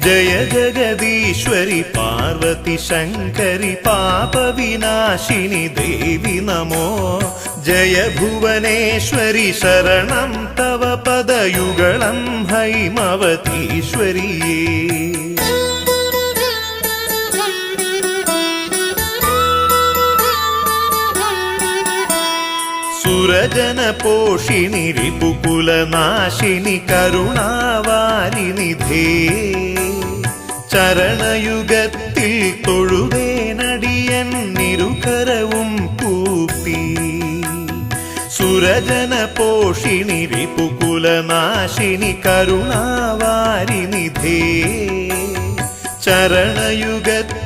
जय जगदीश्वरि पार्वती शङ्करि पापविनाशिनि देवि नमो जय भुवनेश्वरि शरणं तव पदयुगलं हैमवतीश्वरिये सुरजनपोषिणि रिपुकुलनाशिनि करुणावारिनिधे ചരണയുഗത്തിൽ തൊഴുവേനടിയൻ നിരുകരവും കൂപ്പി സുരജന പോഷിണി റിപുകുലനാശിനി കരുണാവാരിനിധേ ചരണയുഗത്തിൽ